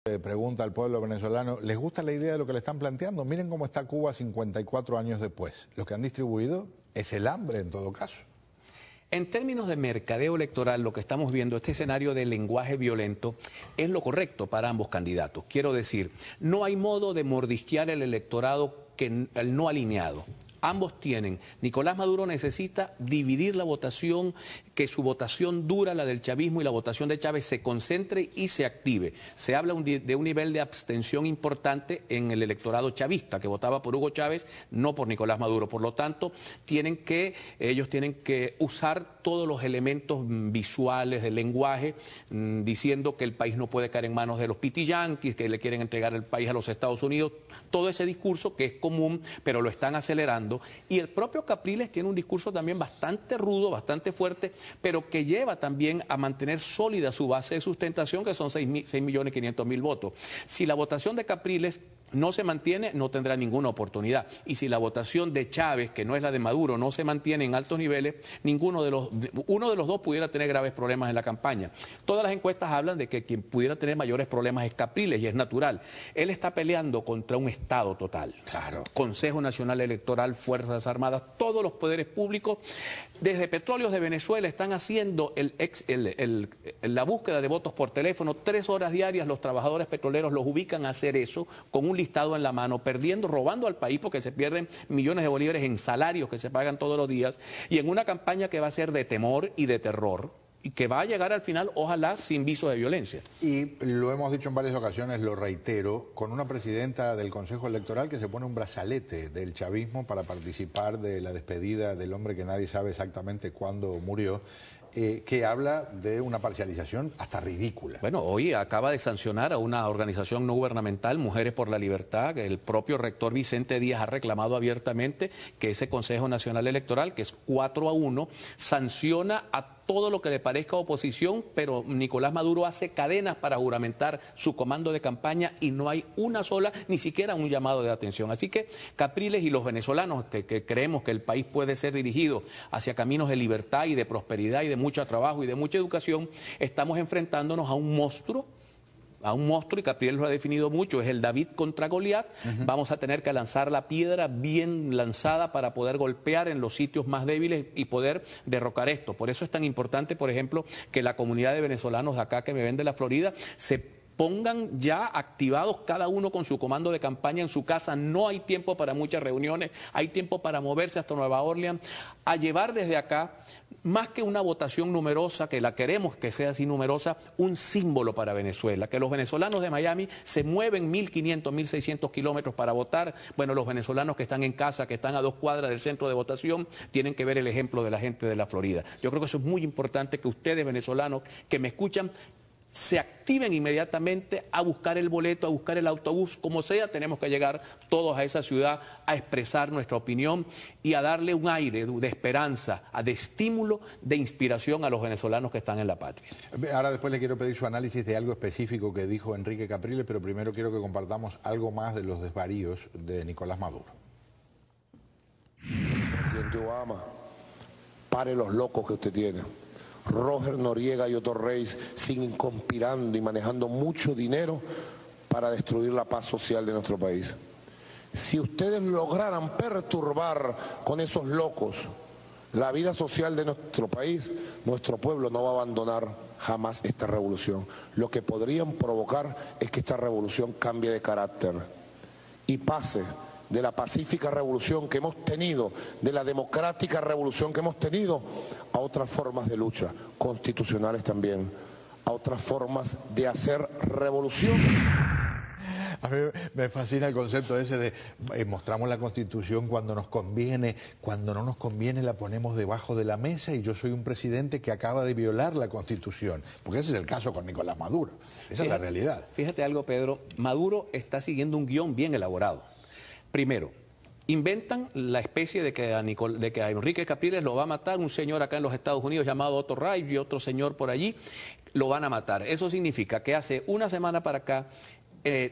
Pregunta al pueblo venezolano, ¿les gusta la idea de lo que le están planteando? Miren cómo está Cuba 54 años después. Lo que han distribuido es el hambre en todo caso. En términos de mercadeo electoral, lo que estamos viendo, este escenario de lenguaje violento, es lo correcto para ambos candidatos. Quiero decir, no hay modo de mordisquear el electorado que el no alineado. Ambos tienen. Nicolás Maduro necesita dividir la votación, que su votación dura, la del chavismo, y la votación de Chávez se concentre y se active. Se habla de un nivel de abstención importante en el electorado chavista, que votaba por Hugo Chávez, no por Nicolás Maduro. Por lo tanto, ellos tienen que usar todos los elementos visuales del lenguaje, diciendo que el país no puede caer en manos de los pitiyanquis, que le quieren entregar el país a los Estados Unidos. Todo ese discurso que es común, pero lo están acelerando. Y el propio Capriles tiene un discurso también bastante rudo, bastante fuerte, pero que lleva también a mantener sólida su base de sustentación, que son 6.500.000 votos. Si la votación de Capriles no se mantiene, no tendrá ninguna oportunidad. Y si la votación de Chávez, que no es la de Maduro, no se mantiene en altos niveles, uno de los dos pudiera tener graves problemas en la campaña. Todas las encuestas hablan de que quien pudiera tener mayores problemas es Capriles, y es natural. Él está peleando contra un Estado total. Claro. Consejo Nacional Electoral, Fuerzas Armadas, todos los poderes públicos. Desde Petróleos de Venezuela están haciendo la búsqueda de votos por teléfono. 3 horas diarias los trabajadores petroleros los ubican a hacer eso con un listado en la mano, robando al país, porque se pierden millones de bolívares en salarios que se pagan todos los días, y en una campaña que va a ser de temor y de terror, y que va a llegar al final, ojalá, sin visos de violencia. Y lo hemos dicho en varias ocasiones, lo reitero, con una presidenta del Consejo Electoral que se pone un brazalete del chavismo para participar de la despedida del hombre que nadie sabe exactamente cuándo murió, que habla de una parcialización hasta ridícula. Bueno, hoy acaba de sancionar a una organización no gubernamental, Mujeres por la Libertad, que el propio rector Vicente Díaz ha reclamado abiertamente que ese Consejo Nacional Electoral, que es 4-1, sanciona a todo lo que le parezca oposición, pero Nicolás Maduro hace cadenas para juramentar su comando de campaña y no hay una sola, ni siquiera un llamado de atención. Así que Capriles y los venezolanos que creemos que el país puede ser dirigido hacia caminos de libertad y de prosperidad y de mucho trabajo y de mucha educación, estamos enfrentándonos a un monstruo, y Capriles lo ha definido mucho, es el David contra Goliat. Vamos a tener que lanzar la piedra bien lanzada para poder golpear en los sitios más débiles y poder derrocar esto. Por eso es tan importante, por ejemplo, que la comunidad de venezolanos de acá que me ven de la Florida se pongan ya activados cada uno con su comando de campaña en su casa. No hay tiempo para muchas reuniones, hay tiempo para moverse hasta Nueva Orleans, a llevar desde acá, más que una votación numerosa, que la queremos que sea así numerosa, un símbolo para Venezuela, que los venezolanos de Miami se mueven 1.500, 1.600 kilómetros para votar. Bueno, los venezolanos que están en casa, que están a 2 cuadras del centro de votación, tienen que ver el ejemplo de la gente de la Florida. Yo creo que eso es muy importante, que ustedes venezolanos que me escuchan se activen inmediatamente a buscar el boleto, a buscar el autobús, como sea. Tenemos que llegar todos a esa ciudad a expresar nuestra opinión y a darle un aire de esperanza, de estímulo, de inspiración a los venezolanos que están en la patria. Ahora después le quiero pedir su análisis de algo específico que dijo Enrique Capriles, pero primero quiero que compartamos algo más de los desvaríos de Nicolás Maduro. Presidente Obama, pare los locos que usted tiene. Roger Noriega y Otto Reis siguen conspirando y manejando mucho dinero para destruir la paz social de nuestro país. Si ustedes lograran perturbar con esos locos la vida social de nuestro país, nuestro pueblo no va a abandonar jamás esta revolución. Lo que podrían provocar es que esta revolución cambie de carácter y pase de la pacífica revolución que hemos tenido, de la democrática revolución que hemos tenido, a otras formas de lucha, constitucionales también, a otras formas de hacer revolución. A mí me fascina el concepto ese de mostramos la Constitución cuando nos conviene, cuando no nos conviene la ponemos debajo de la mesa, y yo soy un presidente que acaba de violar la Constitución, porque ese es el caso con Nicolás Maduro, esa es la realidad. Fíjate algo, Pedro, Maduro está siguiendo un guión bien elaborado. Primero, inventan la especie de que a Enrique Capriles lo va a matar un señor acá en los Estados Unidos llamado Otto Reis, y otro señor por allí lo van a matar. Eso significa que hace una semana para acá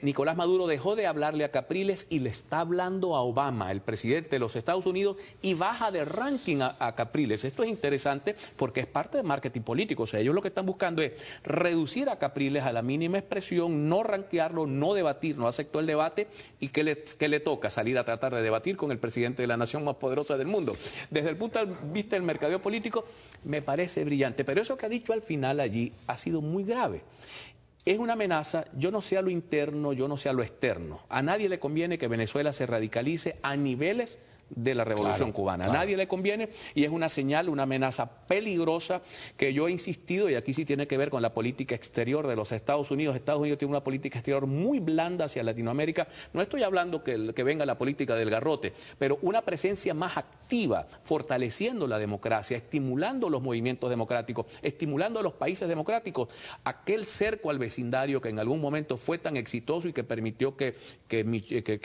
Nicolás Maduro dejó de hablarle a Capriles y le está hablando a Obama, el presidente de los Estados Unidos, y baja de ranking a Capriles. Esto es interesante porque es parte de marketing político. O sea, ellos lo que están buscando es reducir a Capriles a la mínima expresión, no rankearlo, no debatir, no aceptó el debate y ¿qué le toca? Salir a tratar de debatir con el presidente de la nación más poderosa del mundo. Desde el punto de vista del mercadeo político, me parece brillante. Pero eso que ha dicho al final allí ha sido muy grave. Es una amenaza, yo no sé a lo interno, yo no sé a lo externo. A nadie le conviene que Venezuela se radicalice a niveles de la Revolución Cubana. A nadie le conviene y es una señal, una amenaza peligrosa que yo he insistido, y aquí sí tiene que ver con la política exterior de los Estados Unidos. Estados Unidos tiene una política exterior muy blanda hacia Latinoamérica. No estoy hablando que venga la política del garrote, pero una presencia más activa, fortaleciendo la democracia, estimulando los movimientos democráticos, estimulando a los países democráticos. Aquel cerco al vecindario que en algún momento fue tan exitoso y que permitió que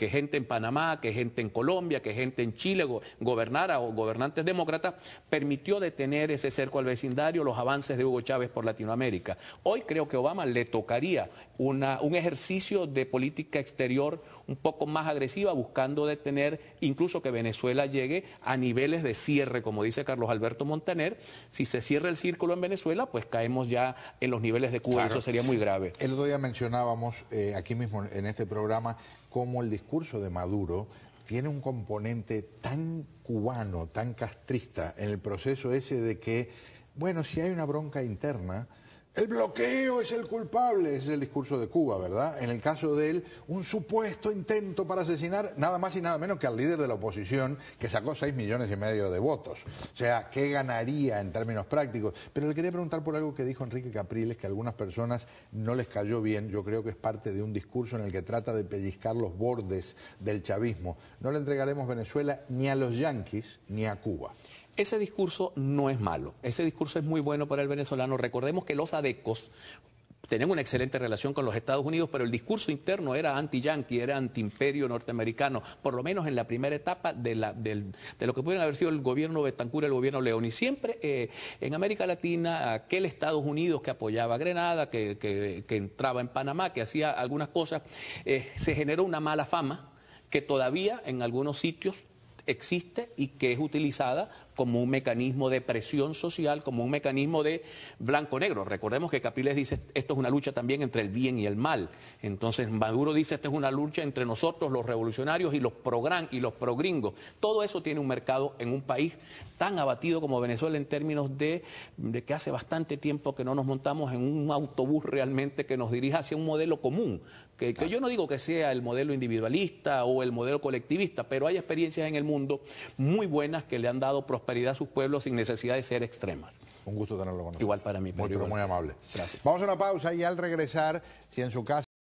gente en Panamá, que gente en Colombia, que gente en Chile gobernara o gobernantes demócratas, permitió detener ese cerco al vecindario, los avances de Hugo Chávez por Latinoamérica. Hoy creo que a Obama le tocaría un ejercicio de política exterior un poco más agresiva, buscando detener incluso que Venezuela llegue a niveles de cierre, como dice Carlos Alberto Montaner. Si se cierra el círculo en Venezuela, pues caemos ya en los niveles de Cuba, Eso sería muy grave. El otro día mencionábamos aquí mismo en este programa cómo el discurso de Maduro tiene un componente tan cubano, tan castrista en el proceso ese de que, bueno, si hay una bronca interna, el bloqueo es el culpable, ese es el discurso de Cuba, ¿verdad? En el caso de él, un supuesto intento para asesinar nada más y nada menos que al líder de la oposición, que sacó 6,5 millones de votos. O sea, ¿qué ganaría en términos prácticos? Pero le quería preguntar por algo que dijo Enrique Capriles, que a algunas personas no les cayó bien. Yo creo que es parte de un discurso en el que trata de pellizcar los bordes del chavismo. No le entregaremos Venezuela ni a los yanquis ni a Cuba. Ese discurso no es malo, ese discurso es muy bueno para el venezolano. Recordemos que los adecos tenían una excelente relación con los Estados Unidos, pero el discurso interno era anti-yanqui, era anti-imperio norteamericano, por lo menos en la primera etapa de lo que pudieron haber sido el gobierno Betancur, el gobierno León. Y siempre en América Latina, aquel Estados Unidos que apoyaba a Grenada, que entraba en Panamá, que hacía algunas cosas, se generó una mala fama que todavía en algunos sitios existe y que es utilizada como un mecanismo de presión social, como un mecanismo de blanco-negro. Recordemos que Capriles dice, esto es una lucha también entre el bien y el mal. Entonces Maduro dice, esto es una lucha entre nosotros, los revolucionarios, y los pro-gran y los pro-gringos. Todo eso tiene un mercado en un país tan abatido como Venezuela en términos de que hace bastante tiempo que no nos montamos en un autobús realmente que nos dirija hacia un modelo común. Que yo no digo que sea el modelo individualista o el modelo colectivista, pero hay experiencias en el mundo muy buenas que le han dado prosperidad a sus pueblos sin necesidad de ser extremas. Un gusto tenerlo con nosotros. Igual para mí. Muy, pero muy amable. Gracias. Vamos a una pausa y al regresar, si en su casa